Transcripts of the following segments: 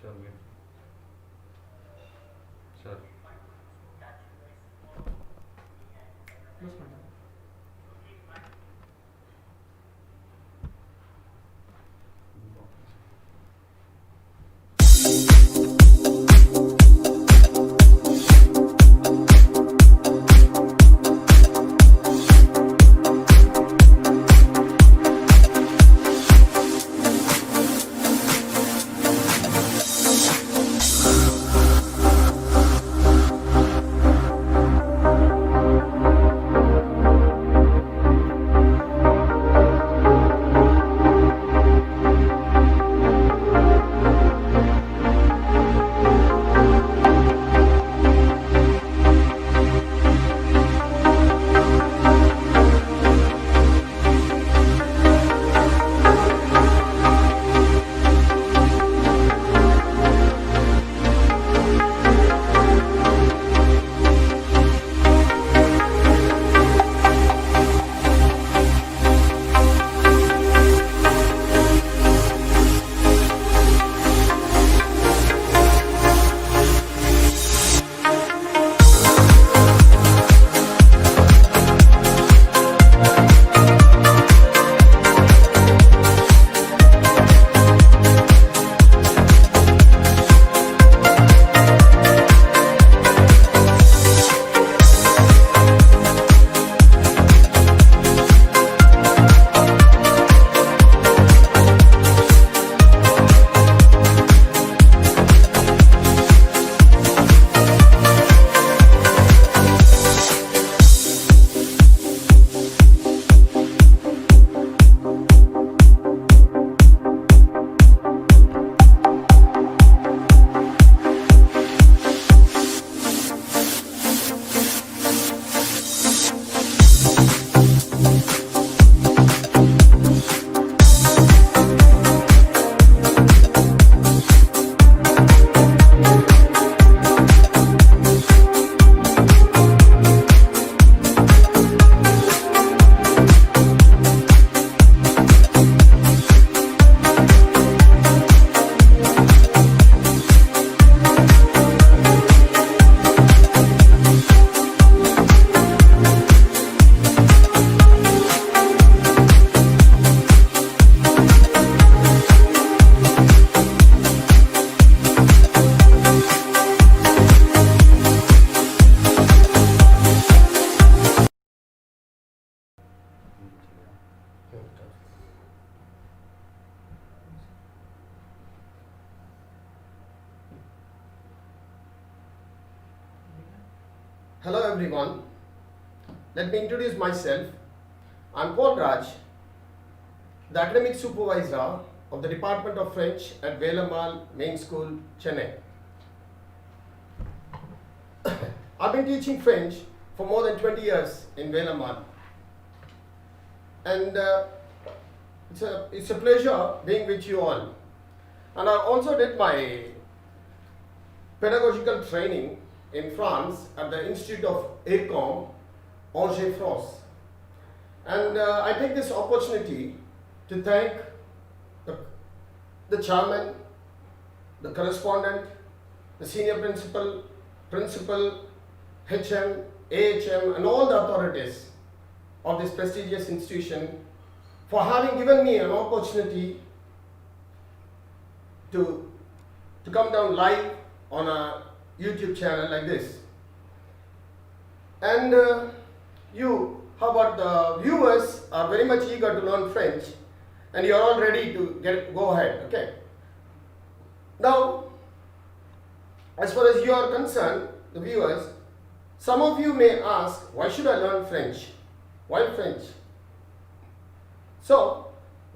disturbing. Sir. Yes, madam. Hello everyone, let me introduce myself. I'm Paul Raj, the academic supervisor of the Department of French at Velamal Main School, Chennai. I've been teaching French for more than 20 years in Velamal, and it's a pleasure being with you all. And I also did my pedagogical training in France at the Institute of Écom, Angers, France. And I take this opportunity to thank the chairman, the correspondent, the senior principal, HM, AHM, and all the authorities of this prestigious institution for having given me an opportunity to come down live on a YouTube channel like this. And how about the viewers are very much eager to learn French, and you are all ready to go ahead, okay? Now, as far as you are concerned, the viewers, some of you may ask, why should I learn French? Why French? So,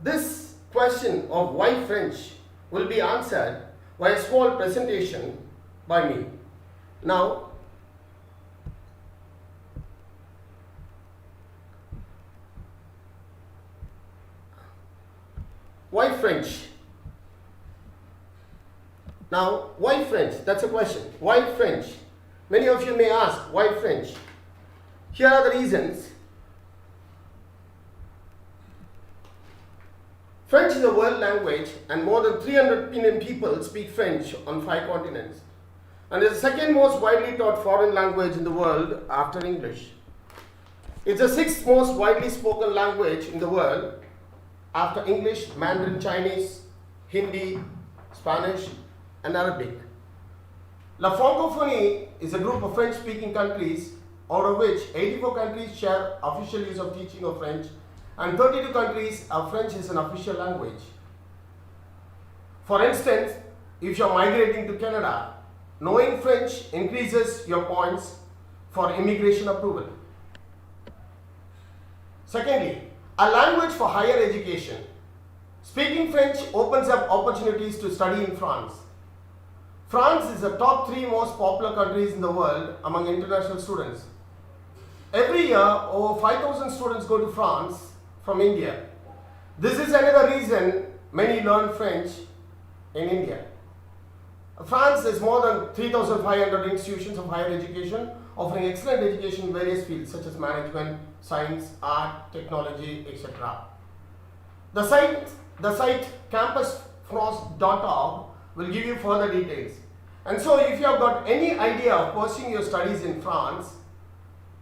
this question of why French will be answered by a small presentation by me. Now, why French? Now, why French? That's a question. Why French? Many of you may ask, why French? Here are the reasons. French is a world language, and more than 300 million people speak French on 5 continents. And it's the second most widely taught foreign language in the world after English. It's the 6th most widely spoken language in the world after English, Mandarin Chinese, Hindi, Spanish, and Arabic. La Francophonie is a group of French-speaking countries, out of which 84 countries share official use of teaching of French, and 32 countries have French as an official language. For instance, if you are migrating to Canada, knowing French increases your points for immigration approval. Secondly, a language for higher education. Speaking French opens up opportunities to study in France. France is the top 3 most popular countries in the world among international students. Every year, over 5,000 students go to France from India. This is another reason many learn French in India. France has more than 3,500 institutions of higher education offering excellent education in various fields such as management, science, art, technology, etc. The site campusfrance.org will give you further details. And so if you have got any idea of pursuing your studies in France,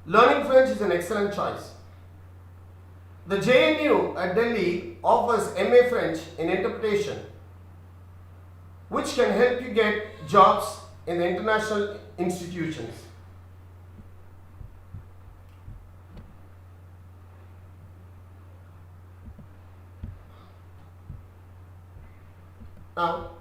learning French is an excellent choice. The JNU at Delhi offers MA French in interpretation, which can help you get jobs in the international institutions. Now,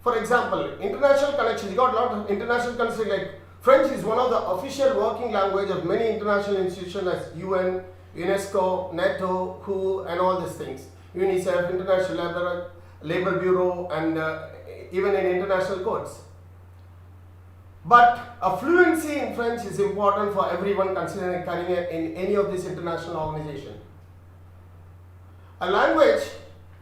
for example, international connections, you got a lot of international connections, like French is one of the official working language of many international institutions as UN, UNESCO, NATO, WHO, and all these things. UNICEF, International Labour Bureau, and even in international courts. But a fluency in French is important for everyone considering a career in any of these international organizations. A language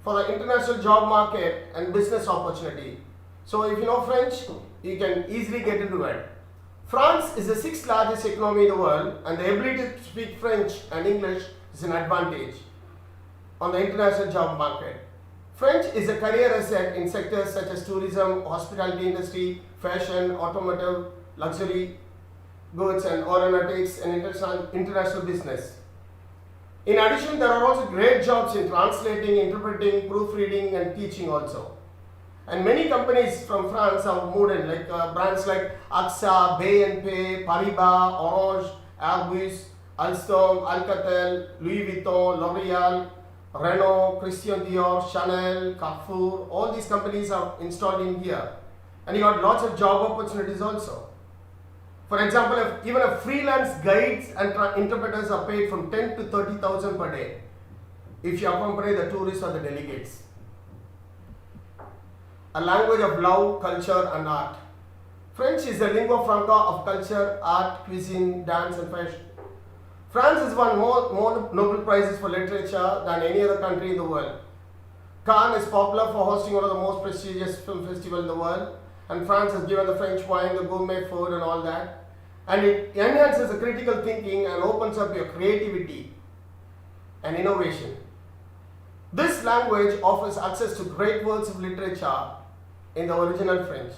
for the international job market and business opportunity. So if you know French, you can easily get into it. France is the 6th largest economy in the world, and the ability to speak French and English is an advantage on the international job market. French is a career asset in sectors such as tourism, hospitality industry, fashion, automotive, luxury goods, and aeronautics, and international business. In addition, there are also great jobs in translating, interpreting, proofreading, and teaching also. And many companies from France have moved in, like brands like AXA, BNP, Paribas, Orange, Airbus, Alstom, Alcatel, Louis Vuitton, L'Oreal, Renault, Christian Dior, Chanel, Carrefour, all these companies are installed in here. And you got lots of job opportunities also. For example, even a freelance guides and interpreters are paid from 10 to 30,000 per day if you accompany the tourists or the delegates. A language of love, culture, and art. French is the lingua franca of culture, art, cuisine, dance, and fashion. France has won more Nobel Prizes for literature than any other country in the world. Cannes is popular for hosting one of the most prestigious film festivals in the world, and France has given the French wine, the gourmet food, and all that. And it enhances the critical thinking and opens up your creativity and innovation. This language offers access to great works of literature in the original French,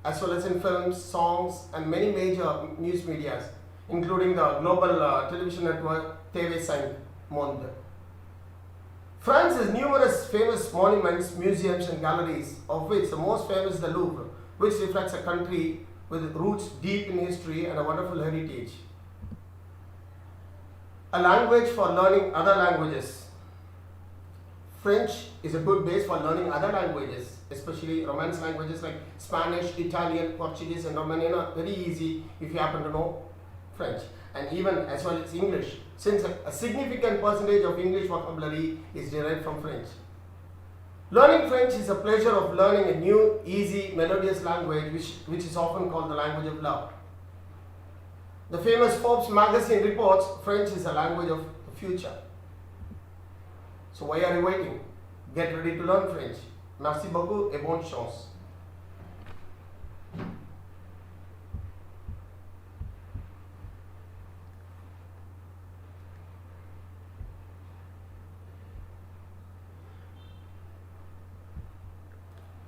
as well as in films, songs, and many major news medias, including the global television network TV5 Monde. France has numerous famous monuments, museums, and galleries, of which the most famous is the Louvre, which reflects a country with roots deep in history and a wonderful heritage. A language for learning other languages. French is a good base for learning other languages, especially Romance languages like Spanish, Italian, Portuguese, and Romanian. Very easy if you happen to know French. And even as well as English, since a significant percentage of English vocabulary is derived from French. Learning French is a pleasure of learning a new, easy, melodious language which is often called the language of love. The famous Forbes magazine reports French is a language of the future. So why are you waiting? Get ready to learn French. Merci beaucoup et bonne chance.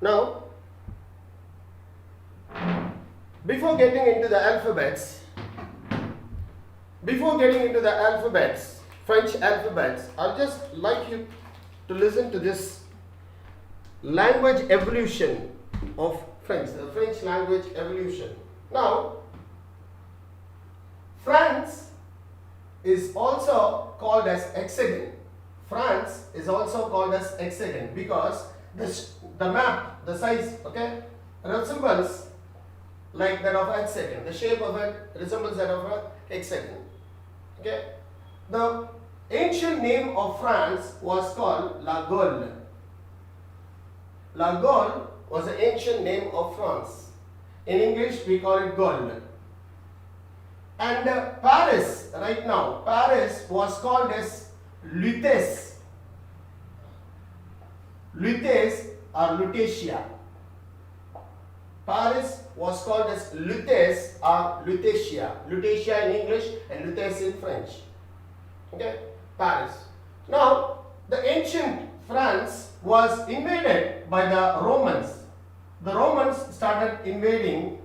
Now, before getting into the alphabets, French alphabets, I'd just like you to listen to this language evolution of French, the French language evolution. Now, France is also called as hexagon. France is also called as hexagon because the map, the size, okay, resembles like that of a hexagon. The shape of it resembles that of a hexagon. Okay. The ancient name of France was called La Gaule. La Gaule was the ancient name of France. In English, we call it Gaule. And Paris, right now, Paris was called as Lutèce. Lutèce or Lutetia. Paris was called as Lutèce or Lutetia. Lutetia in English and Lutèce in French. Okay, Paris. Now, the ancient France was invaded by the Romans. The Romans started invading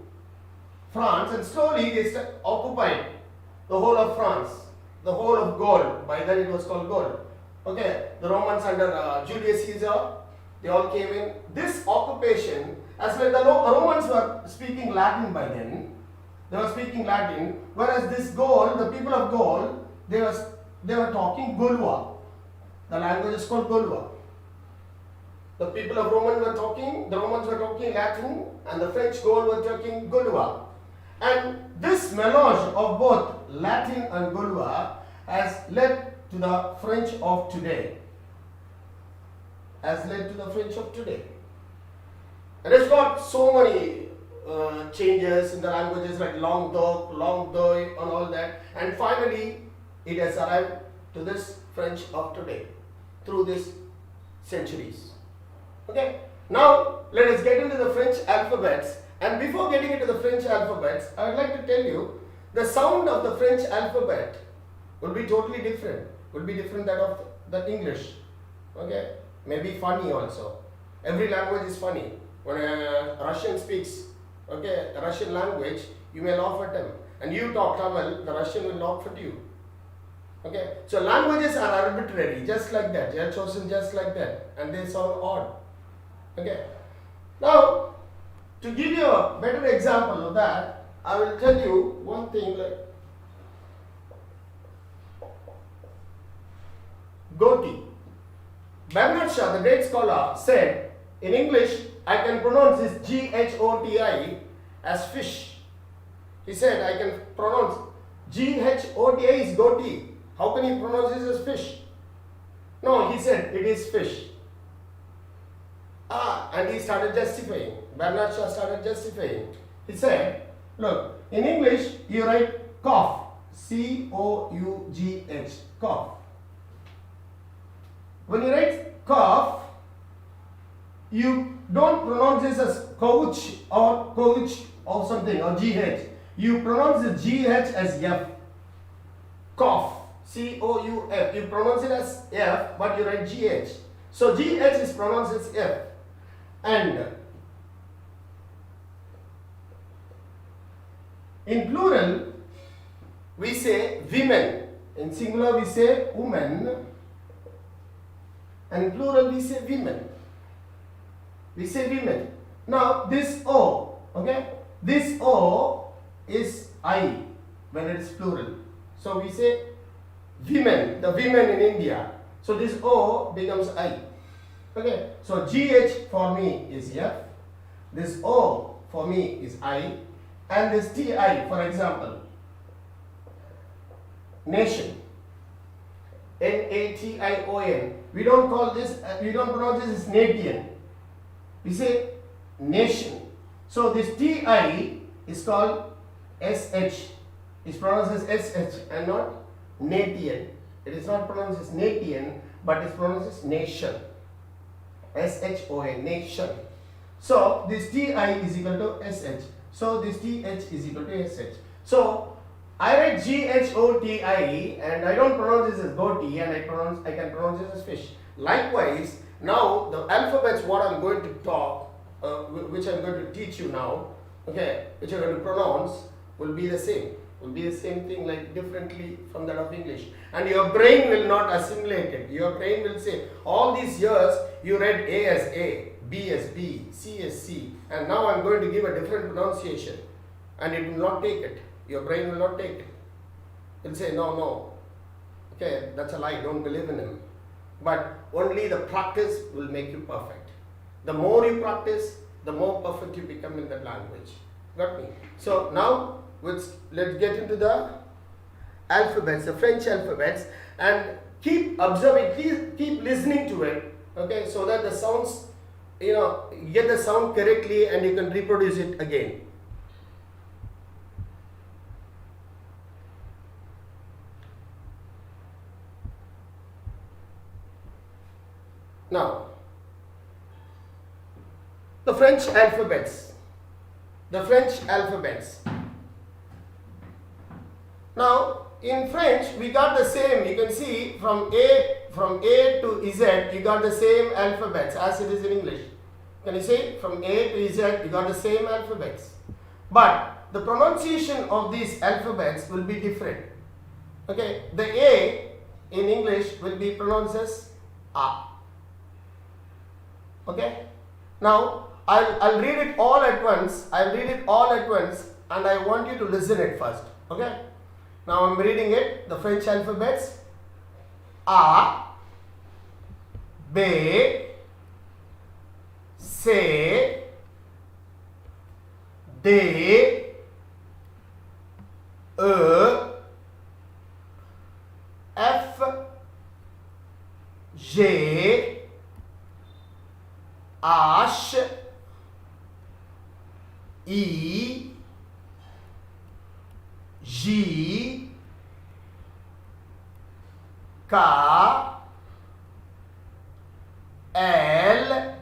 France and slowly they occupied the whole of France, the whole of Gaul. By then it was called Gaul. Okay, the Romans under Julius Caesar, they all came in. This occupation, as well, the Romans were speaking Latin by then. They were speaking Latin, whereas this Gaul, the people of Gaul, they were talking Gaulois. The language is called Gaulois. The people of the Romans were talking Latin, and the French Gaul were talking Gaulois. And this melange of both Latin and Gaulois has led to the French of today. It has got so many changes in the languages like Languedoc, and all that. And finally, it has arrived to this French of today through these centuries. Okay. Now, let us get into the French alphabets. And before getting into the French alphabets, I would like to tell you the sound of the French alphabet will be totally different. Will be different that of the English. Okay. Maybe funny also. Every language is funny. When a Russian speaks, okay, a Russian language, you may laugh at them. And you talk Tamil, the Russian will laugh at you. Okay. So languages are arbitrary, just like that. They are chosen just like that. And they sound odd. Okay. Now, to give you a better example of that, I will tell you one thing like goatee. Bernard Shaw, the great scholar, said in English, I can pronounce this G-H-O-T-I as fish. He said, I can pronounce G-H-O-T-I is goatee. How can you pronounce this as fish? No, he said, it is fish. And he started justifying. Bernard Shaw started justifying. He said, look, in English, you write cough. C-O-U-G-H. Cough. When you write cough, you don't pronounce this as couch or something or GH. You pronounce the GH as F. Cough. C-O-U-F. You pronounce it as F, but you write GH. So GH is pronounced as F. And in plural, we say women. In singular, we say woman. And in plural, we say women. We say women. Now, this O, okay? This O is I when it is plural. So, we say women, the women in India. So, this O becomes I. Okay? So, GH for me is F. This O for me is I. And this TI, for example, nation. N-A-T-I-O-N. We don't call this, we don't pronounce this as nation. We say nation. So this T-I is called S-H. It's pronounced as S-H and not nation. It is not pronounced as nation, but it's pronounced as nation. S-H-O-N, nation. So this T-I is equal to S-H. So this T-H is equal to S-H. So I write G-H-O-T-I and I don't pronounce this as goatee and I can pronounce this as fish. Likewise, now the alphabets what I'm going to talk which I'm going to teach you now, okay, which I'm going to pronounce, will be the same. Will be the same thing, like differently from that of English. And your brain will not assimilate it. Your brain will say, all these years you read A as A, B as B, C as C, and now I'm going to give a different pronunciation, and it will not take it. Your brain will not take it. It will say, no, no. Okay, that's a lie. Don't believe in him. But only the practice will make you perfect. The more you practice, the more perfect you become in that language. Got me? So now let's get into the alphabets, the French alphabets, and keep observing, please keep listening to it, okay, so that the sounds, get the sound correctly and you can reproduce it again. Now, the French alphabets. The French alphabets. Now, in French, we got the same. You can see from A to Z, you got the same alphabets as it is in English. Can you see? From A to Z, you got the same alphabets. But the pronunciation of these alphabets will be different. Okay, the A in English will be pronounced as A. Okay. Now I'll read it all at once. And I want you to listen it first. Okay. Now I'm reading it. The French alphabets: A, B, C, D, E, F, G, H, I, J, K, L,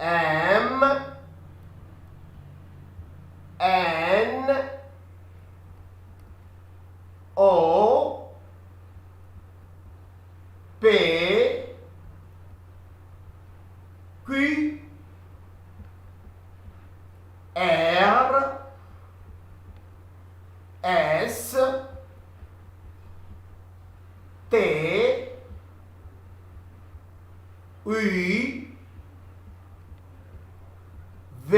M, N, O, P, Q, R, S, T, U, V,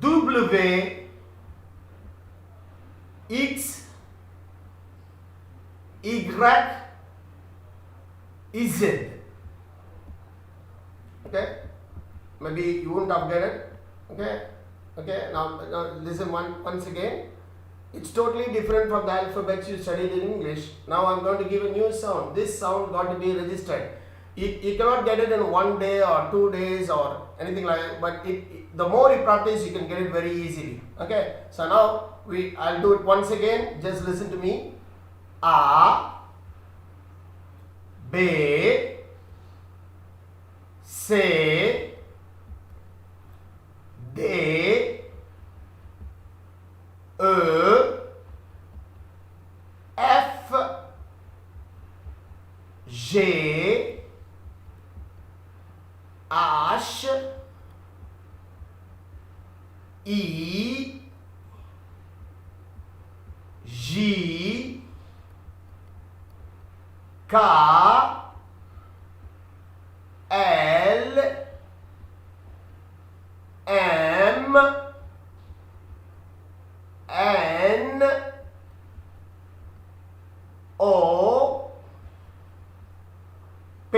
W, X, Y, Z. Okay, maybe you won't have get it. Okay. Now listen once again. It's totally different from the alphabets you studied in English. Now I'm going to give a new sound. This sound got to be registered. You cannot get it in 1 day or 2 days or anything like that. But the more you practice, you can get it very easily. Okay. So now I'll do it once again. Just listen to me. A, B, C, D, E, F, G, H, I, J, K, L, M, N, O, P,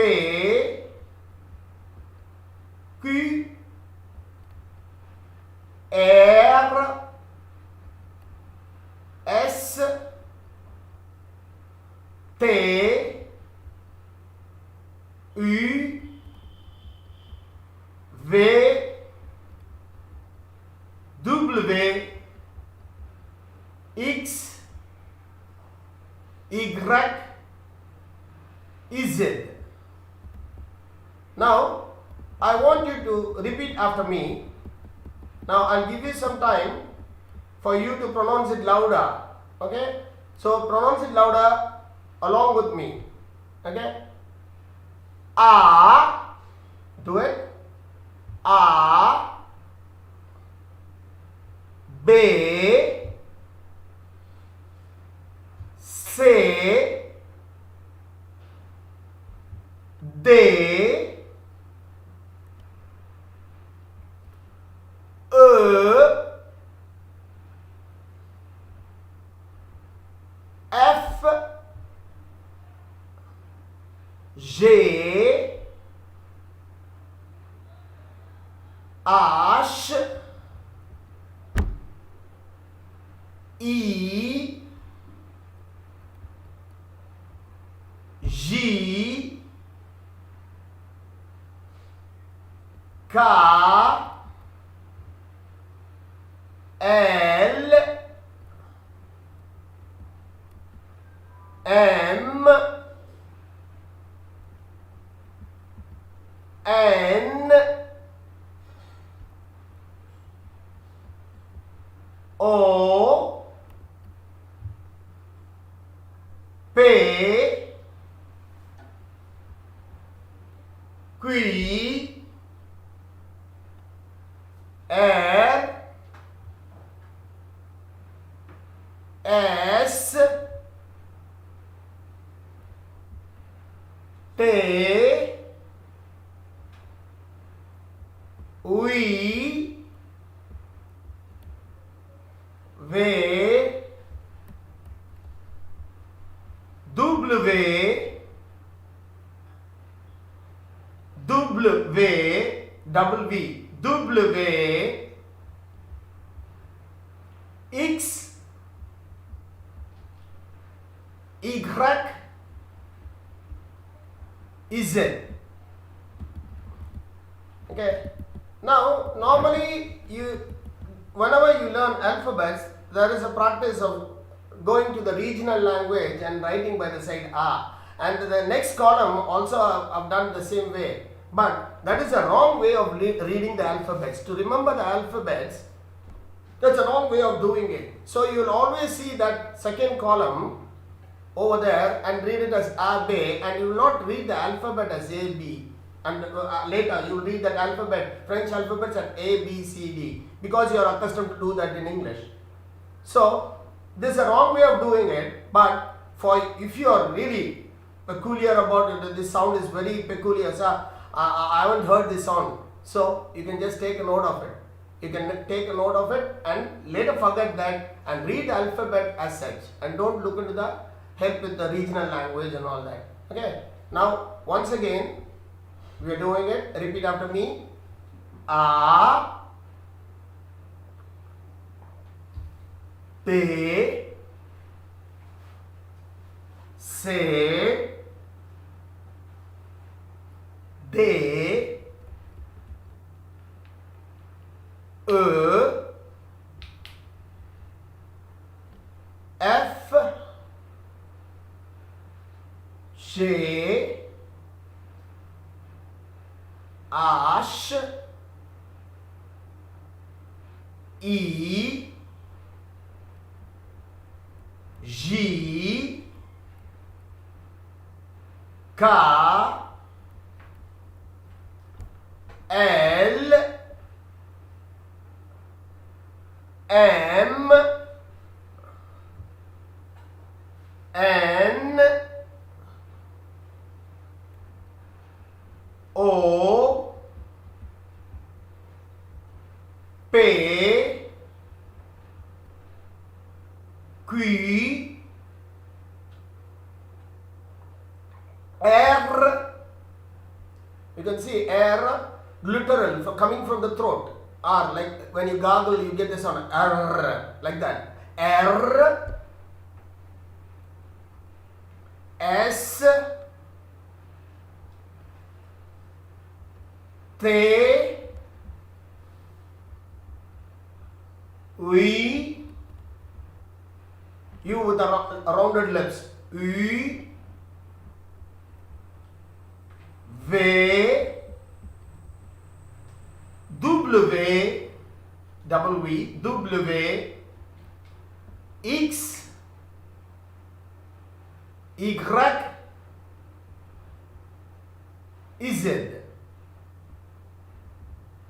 Q, R, S, T, U, V, W, X, Y, Z. Now, I want you to repeat after me. Now, I'll give you some time for you to pronounce it louder. Okay? So, pronounce it louder along with me. Okay? A. Do it. A. B. C. D. E. F. G. H. I. J. K. L. M. N. O. P. Q. R. S. T. U. V. W. Double V. W. X. Y. Z. Okay. Now, normally whenever you learn alphabets, there is a practice of going to the regional language and writing by the side A. And the next column also I've done the same way. But that is a wrong way of reading the alphabets. To remember the alphabets, that's a wrong way of doing it. So you will always see that second column over there and read it as A, B, and you will not read the alphabet as A, B. And later you will read that alphabet, French alphabets as A, B, C, D, because you are accustomed to do that in English. So this is a wrong way of doing it, but if you are really peculiar about it, this sound is very peculiar. So I haven't heard this sound. So you can just take a note of it. You can take a note of it and later forget that and read the alphabet as such, and don't look into the help with the regional language and all that. Okay. Now once again we are doing it. Repeat after me. A. B. C. D. E. F. G. H. I. J. K. L. M. N. O. P. Q. R. You can see R, guttural, coming from the throat. R, like when you gargle, you get the sound R, like that. R. S. T. U. U with the rounded lips. U. V. W. Double V. W. X. Y. Z.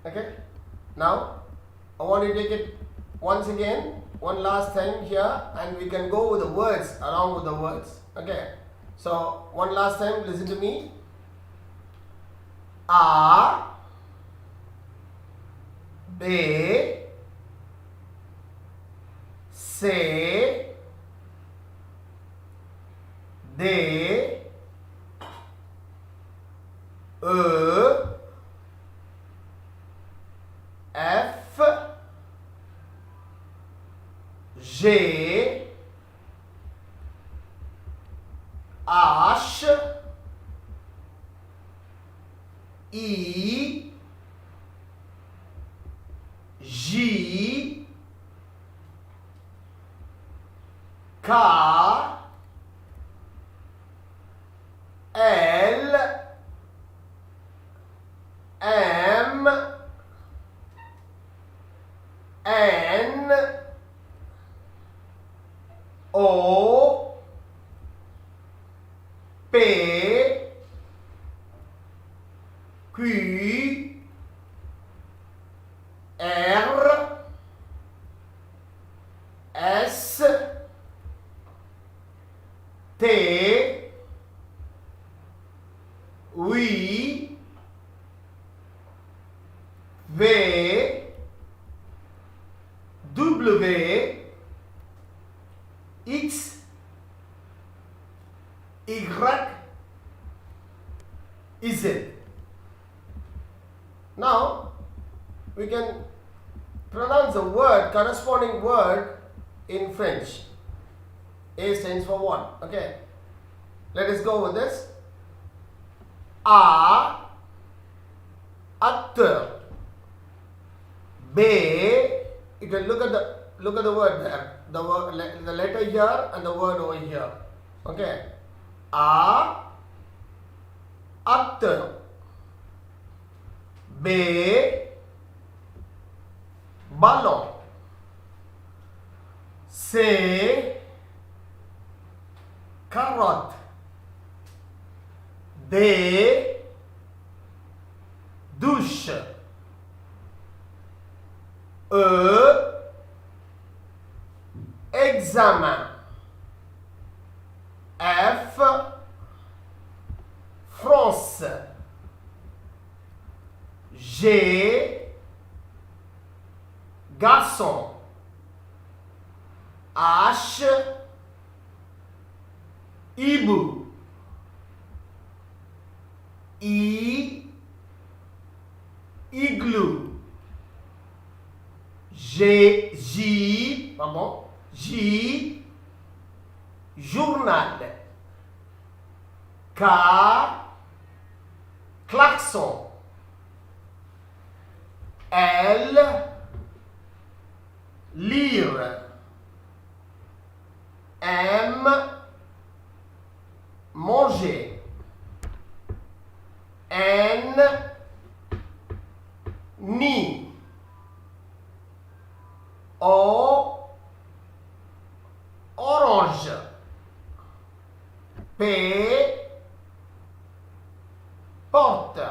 Okay. Now I want you to take it once again, one last time here, and we can go with the words, along with the words. Okay. So one last time, listen to me. A, B, C, D, E, F, G, H, I, J, K, L, M, N, O, P, Q, R, S, T, V, V, W, X, Y, Z. Now we can pronounce the word, corresponding word in French. A stands for what? Okay. Let us go with this. A, acteur. B, you can look at the word there. The letter here and the word over here. Okay. A, acteur. B, ballon. C, carotte. D, douche. E, examen. F, France. G, garçon. H, hibou. I, igloo. J, journal. K, klaxon. L, lire. M, manger. N, nid. O, orange. P, porte.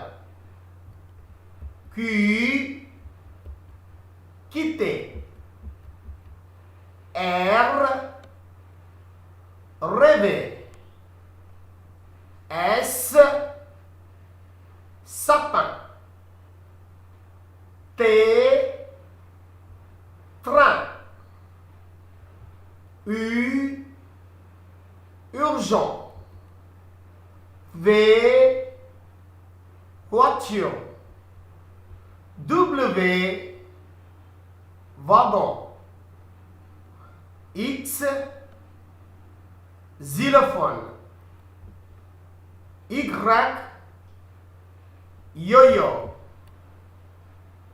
Q, quitter. R, rêver. S, sapin. T, train. U, urgent. V, voiture. W, wagon. X, xylophone. Y, yo-yo.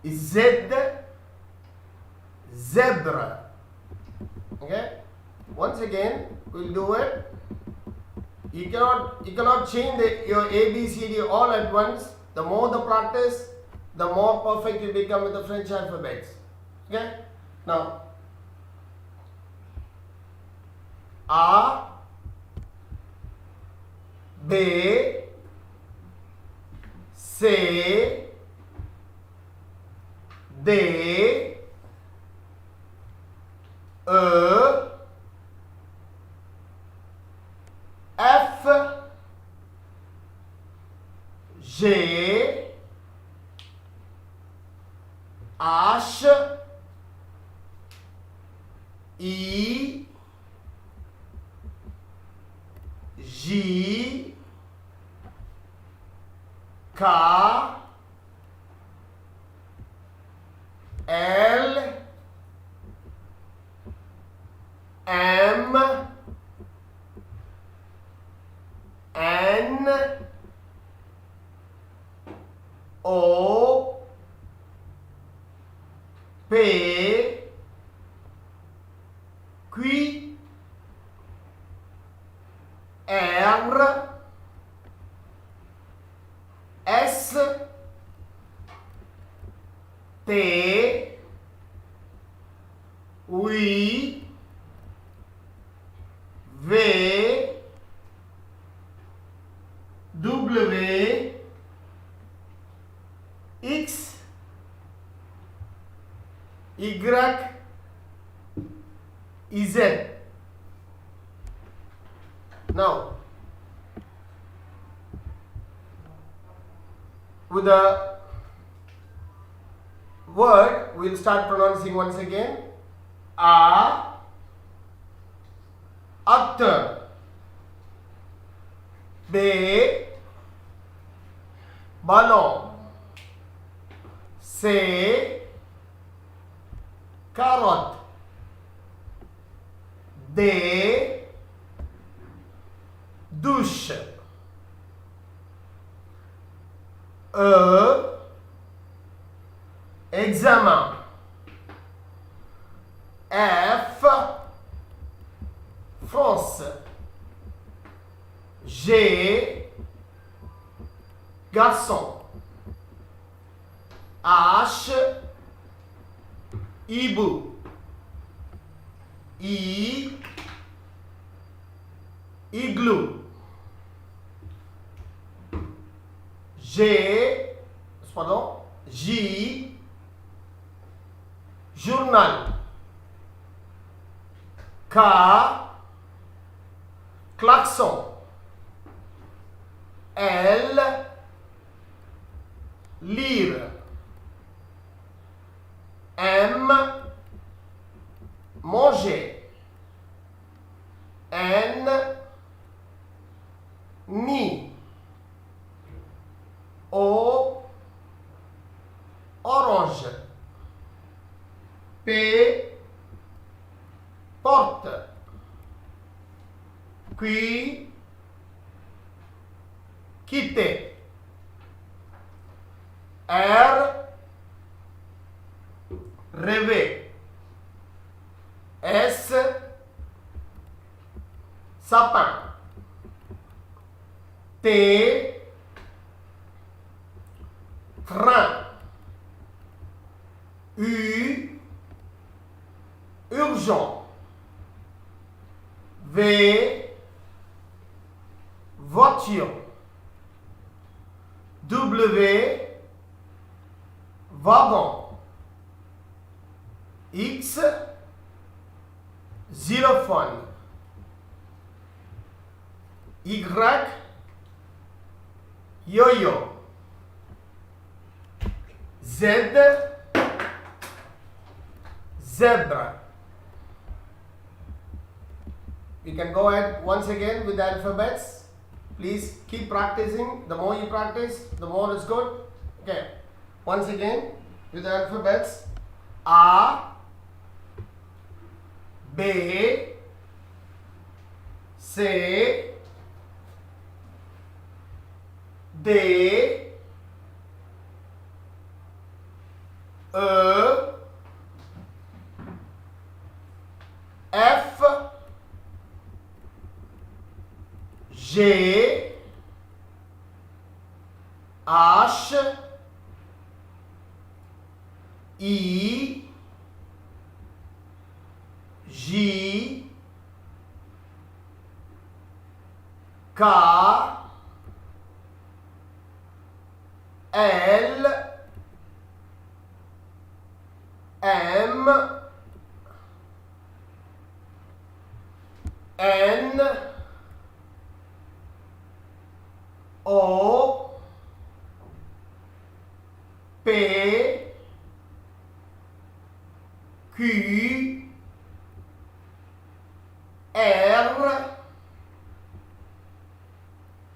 Z, zebra. Okay, once again we'll do it. You cannot change your ABCD all at once. The more the practice, the more perfect you become with the French alphabets. Okay, now A, B, C D E F G H I J K L M N O P Q R S T U V W X Y Z. Now, with the word, we'll start pronouncing once again. A, actor. B, ballon. C, carrot. D, douche. E, examen. F, France. G, garçon. H, hibou. I, igloo. J, journal. K, klaxon. L, lire. M, manger. N, nid. O, orange. P, porte. Q, quitter. R, rêver. S, sapin. T, train. U, urgent. V, voiture. W, wagon. X, xylophone. Y, yo-yo. Z, zebra. You can go ahead once again with the alphabets. Please keep practicing. The more you practice, the more it's good. Okay. Once again with the alphabets. A, B, C, D, E, F, G, H, I, J, K, L M N O P Q R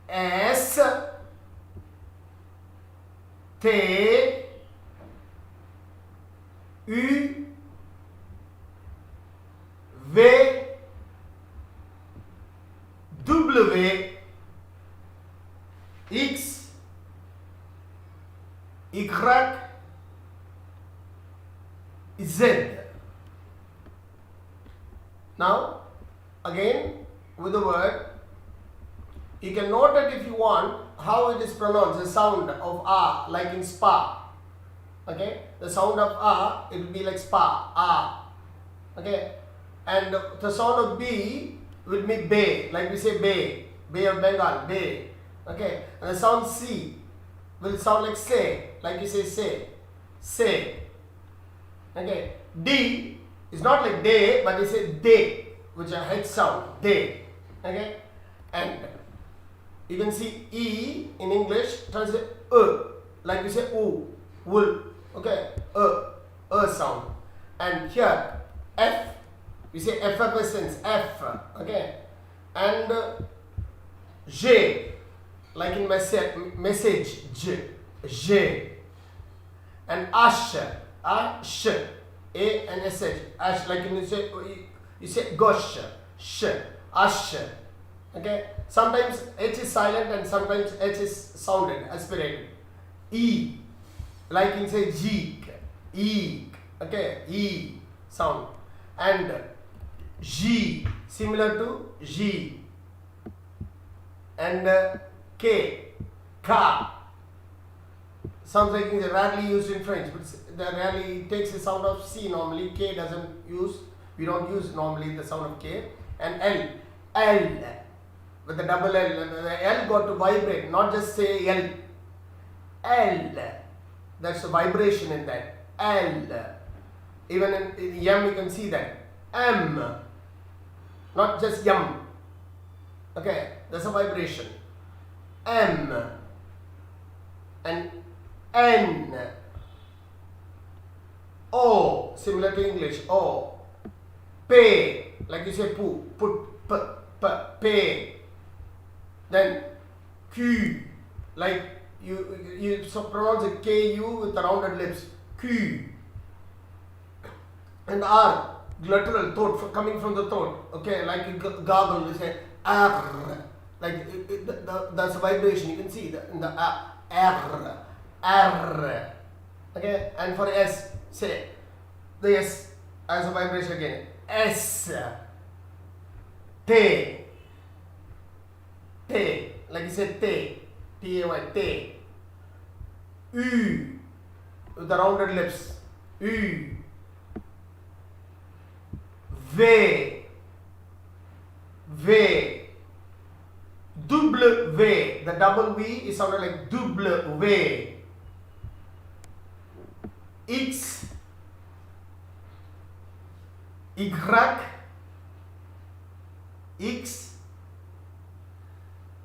S T U V W X Y Z. Now again with the word, you can note it if you want how it is pronounced, the sound of A, like in spa. Okay, the sound of A, it will be like spa, A. Okay, and the sound of B will be bay, like we say bay, Bay of Bengal, bay. Okay, and the sound C will sound like say, like you say, say. Okay, D is not like day, but we say day, which is a H sound, day. Okay, and you can see E in English turns to like we say wool. Okay, sound. And here F, we say effervescence, F. Okay, and J, like in message, J. And ash, A and SH, ash, like in you say gosh, sh, ash. Okay, sometimes H is silent and sometimes H is sounded, aspirated. E, like in say jeek, eek. Okay, E sound. And G, similar to G. And K, ka. Sounds like it's rarely used in French, but rarely takes the sound of C normally. K doesn't use, we don't use normally the sound of K. And L, with the double L, the L got to vibrate, not just say L. That's a vibration in that. L. Even in M you can see that. M, not just yum. Okay, that's a vibration. M and N. O, similar to English. O. Pay, like you say poo, put, pay. Then Q, like you so pronounce it KU with the rounded lips. Q. And R, guttural throat, coming from the throat. Okay, like you gargle, you say R. Like that's a vibration. You can see in the R. Okay, and for S, say the S as a vibration again. S. T. Like you said T. T-A-Y, T. U, with the rounded lips. U. V. W, the double V is sounded like W. X, Y, X,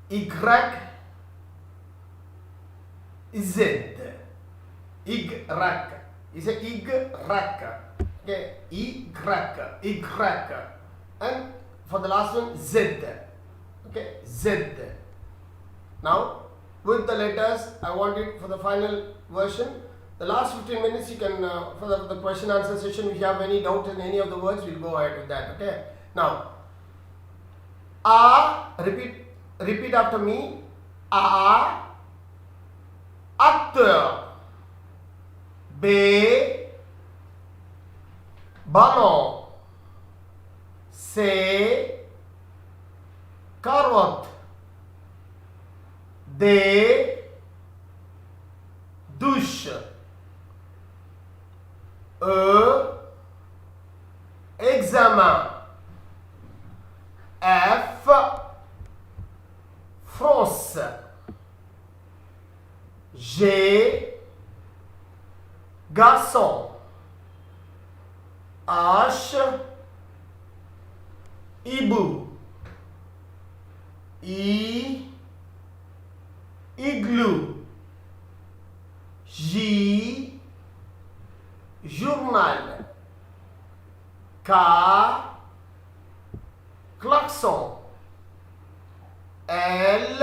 Y, Z. Y. You say Y. Okay, Y. And for the last one, Z. Okay, Z. Now, with the letters, I want it for the final version. The last 15 minutes, you can, for the question answer session, if you have any doubt in any of the words, we'll go ahead with that. Okay. Now, repeat after me. Acteur. B, ballon. C, carotte. D, douche. Examen. F, France. G, garçon. H, hibou. I, igloo. J, journal. K, klaxon. L,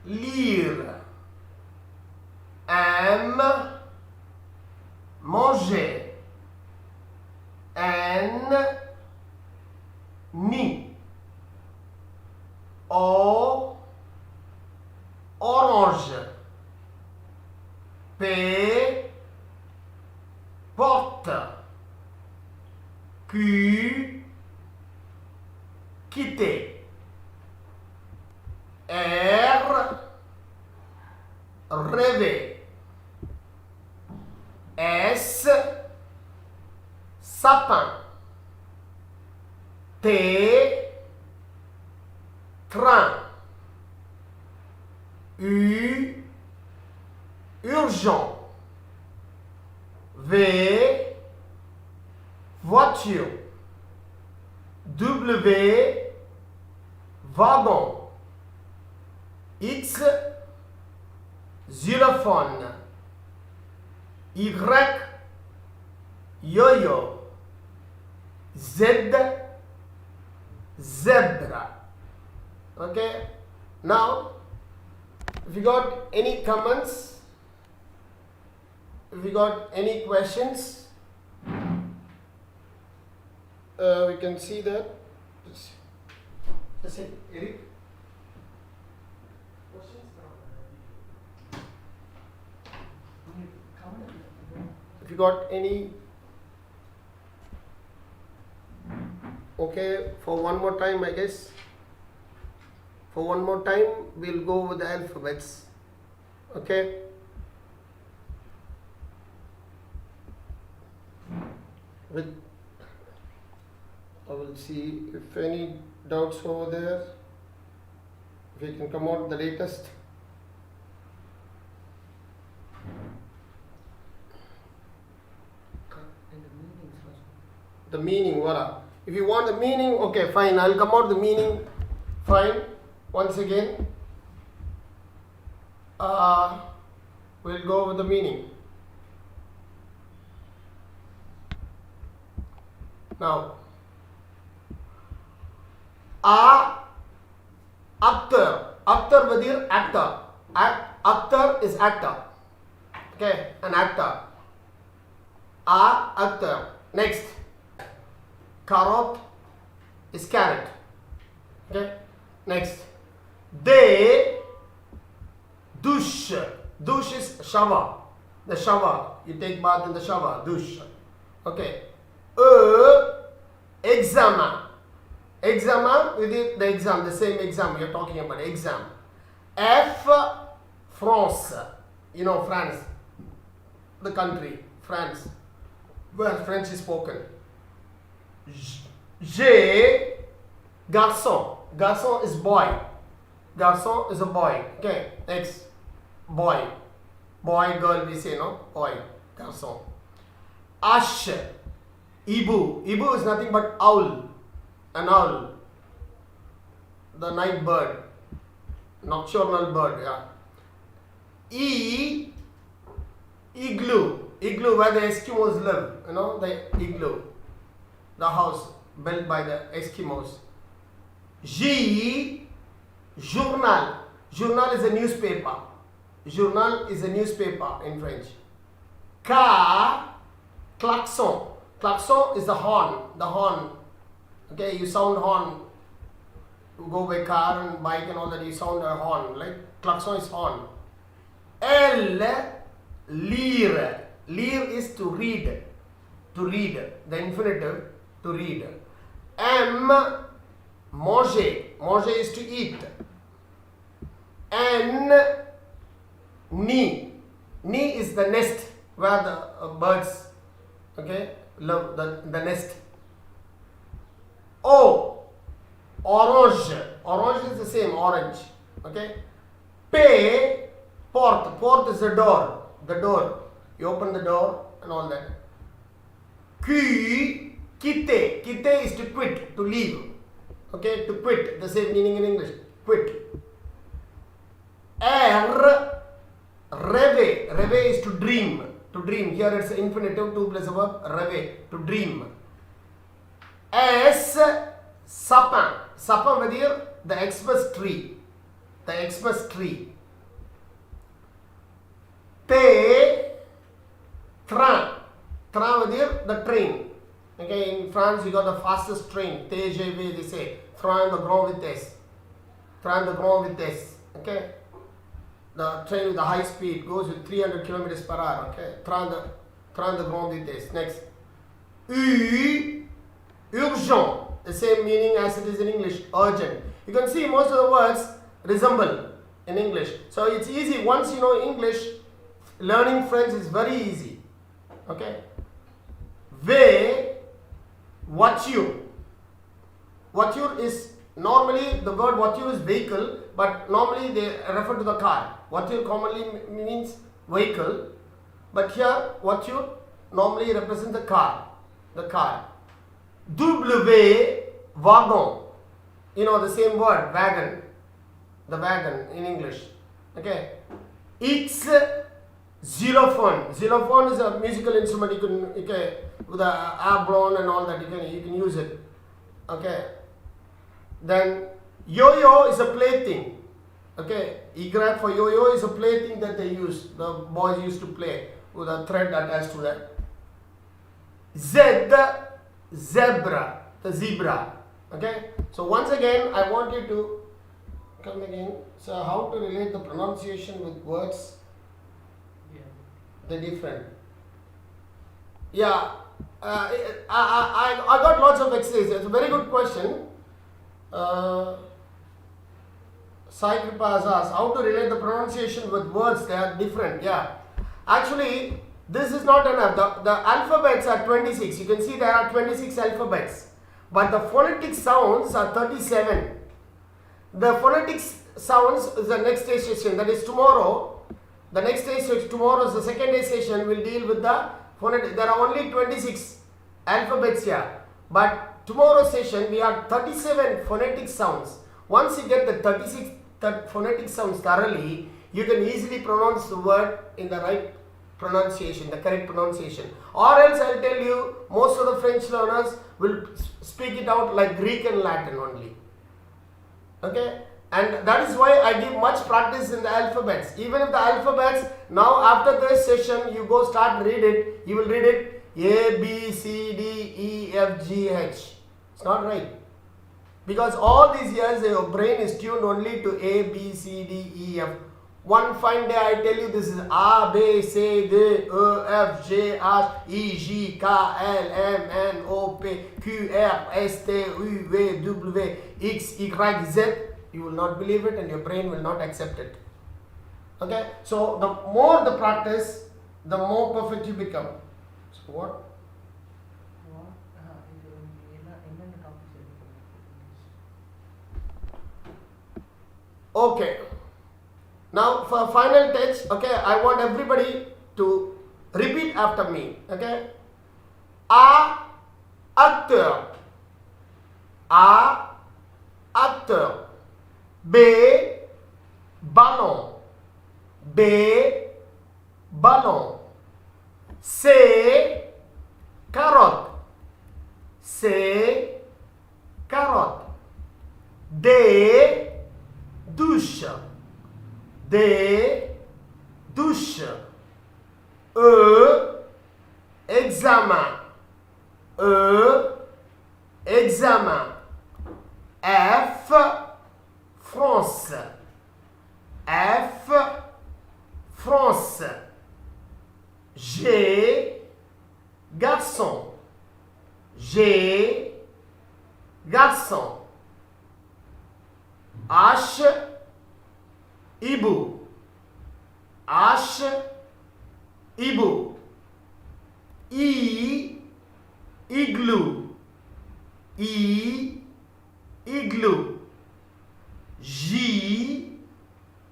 lire. M, manger. N, nid. O, orange. P, porte. Q, quitter. R, rêver. S, sapin. T, train. U, urgent. V, voiture. W, wagon. X, xylophone. Y, yo-yo. Z, zebra. Okay, now if you got any comments, if you got any questions, we can see that. Just say, Eric. Questions? Only comment? If you got any, okay, for one more time, I guess. For one more time, we'll go with the alphabets. Okay. I will see if any doubts over there. If we can come out the latest. And the meanings also. The meaning, voila. If you want the meaning, okay, fine. I'll come out the meaning. Fine. Once again, we'll go with the meaning. Now, actor. Actor vadir actor. Actor is actor. Okay, an actor. Actor. Next, carrot is carrot. Okay, next. They, douche. Douche is shower. The shower. You take bath in the shower. Douche. Okay. Examen. Examen, we did the exam, the same exam you're talking about, exam. F, France. You know France. The country, France. Where French is spoken. G, garçon. Garçon is boy. Garçon is a boy. Okay, next. Boy. Boy, girl, we say, no? Boy. Garçon. H, hibou. Hibou is nothing but owl. An owl. The night bird. Nocturnal bird, yeah. E, igloo. Igloo where the Eskimos live. You know, the igloo. The house built by the Eskimos. J, journal. Journal is a newspaper. Journal is a newspaper in French. K, klaxon. Klaxon is the horn. The horn. Okay, you sound horn. You go by car and bike and all that, you sound a horn. Like klaxon is horn. L, lire. Lire is to read. To read. The infinitive, to read. M, manger. Manger is to eat. N, nid. Nid is the nest where the birds, okay, love the nest. O, orange. Orange is the same, orange. Okay. P, porte. Porte is the door. The door. You open the door and all that. Quitter. Quitter is to quit, to leave. Okay, to quit. The same meaning in English. Quit. Rêver. Rêver is to dream. To dream. Here it's infinitive, 2 plus a verb. Rêver. To dream. Sapin. Sapin with here, the Xmas tree. The Xmas tree. Train. Train with here, the train. Okay, in France you got the fastest train. TGV they say. Train de grande vitesse. Train de grande vitesse. Okay. The train with the high speed goes with 300 kilometers per hour. Okay. Train de grande vitesse. Next. Urgent. The same meaning as it is in English. Urgent. You can see most of the words resemble in English. So it's easy. Once you know English, learning French is very easy. Okay. Voiture. Voiture is normally the word voiture is vehicle, but normally they refer to the car. Voiture commonly means vehicle, but here voiture normally represents the car. The car. Wagon. You know the same word, wagon. The wagon in English. Okay. X. Xylophone. Xylophone is a musical instrument. You can with the air blown and all that. You can use it. Okay. Then yo-yo is a plaything. Okay. Y for yo-yo is a plaything that they use. The boys used to play with a thread attached to that. Zebra. The zebra. Okay. So once again, I want you to come again. So how to relate the pronunciation with words? The different. Yeah, I got lots of exercises. It's a very good question. Sai Kripa has asked how to relate the pronunciation with words. They are different. Yeah, actually, this is not enough. The alphabets are 26. You can see there are 26 alphabets, but the phonetic sounds are 37. The phonetic sounds is the next day session. That is tomorrow. The next day, tomorrow's the second day session will deal with the phonetic. There are only 26 alphabets here. But tomorrow's session we have 37 phonetic sounds. Once you get the 36 phonetic sounds thoroughly, you can easily pronounce the word in the right pronunciation, the correct pronunciation. Or else I'll tell you, most of the French learners will speak it out like Greek and Latin only. Okay? And that is why I give much practice in the alphabets. Even if the alphabets, now after this session, you go start read it, you will read it A, B, C, D, E, F, G, H. It's not right. Because all these years your brain is tuned only to A, B, C, D, E, F. One fine day I tell you this is A, B, C, D, E, F, G, H, I, J, K, L, M, N, O, P, Q, R, S, T, U, V, W, X, Y, Z. You will not believe it and your brain will not accept it. Okay? So the more the practice, the more perfect you become. So what? Okay. Now for final touch, okay, I want everybody to repeat after me. Okay? A, acteur. A, acteur. B, ballon. B, ballon. C, carotte. C, carotte. D, douche. D, douche. E, examen. E, examen. F, France. F, France. G, garçon. G, garçon. H, hibou. H, hibou. I, igloo. I, igloo. J,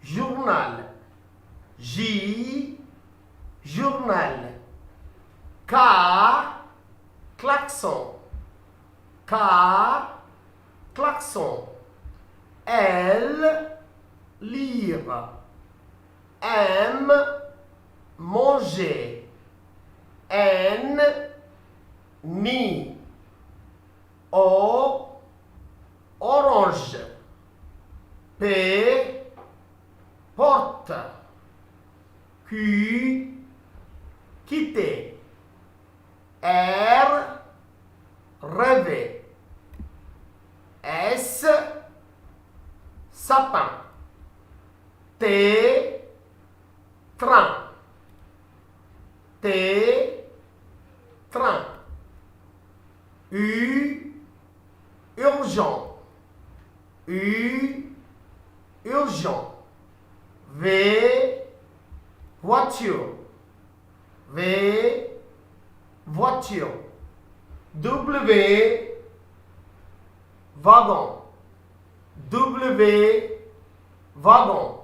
journal. J, journal. K, klaxon. K, klaxon. L, lire. M, manger. N, nid. O, orange. P, porte. Q, quitter. R, rêver. S, sapin. T, train. T, train. U, urgent. U, urgent. V, voiture. V, voiture. W, wagon. W, wagon.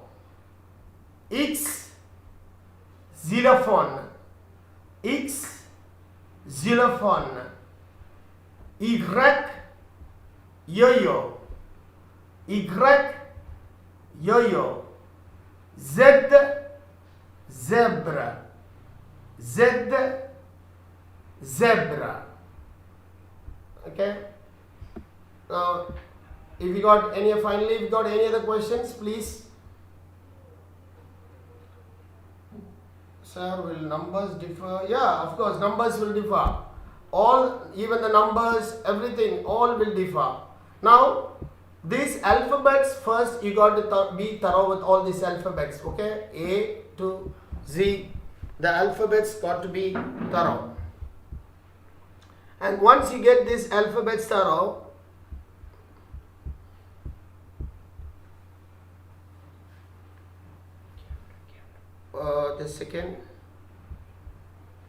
X, xylophone. X, xylophone. Y, yo-yo. Y, yo-yo. Z, zebra. Z, zebra. Okay. Now, if you got any other questions, please. Sir, will numbers differ? Yeah, of course, numbers will differ. All, even the numbers, everything, all will differ. Now, these alphabets, first you got to be thorough with all these alphabets, okay? A to Z, the alphabets got to be thorough. And once you get these alphabets thorough, just a second.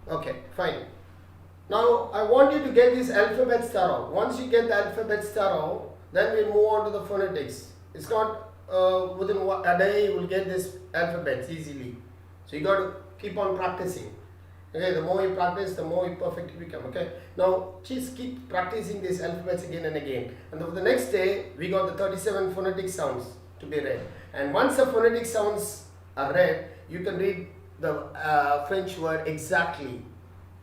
Okay, fine. Now I want you to get these alphabets thorough. Once you get the alphabets thorough, then we move on to the phonetics. It's not within a day you will get this alphabets easily. So you got to keep on practicing. Okay, the more you practice, the more you perfect you become. Okay, now just keep practicing these alphabets again and again. And for the next day, we got the 37 phonetic sounds to be read. And once the phonetic sounds are read, you can read the French word exactly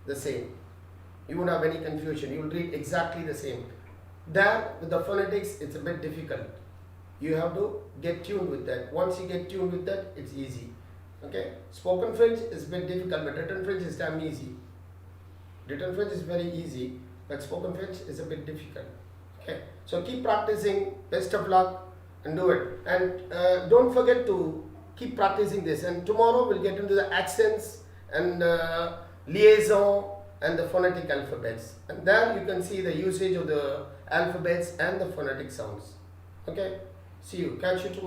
the same. You won't have any confusion. You will read exactly the same. There, with the phonetics, it's a bit difficult. You have to get tuned with that. Once you get tuned with that, it's easy. Okay, spoken French is a bit difficult, but written French is damn easy. Written French is very easy, but spoken French is a bit difficult. Okay, so keep practicing. Best of luck and do it. And don't forget to keep practicing this. And tomorrow we'll get into the accents and liaison and the phonetic alphabets. And there you can see the usage of the alphabets and the phonetic sounds. Okay, see you. Catch you tomorrow.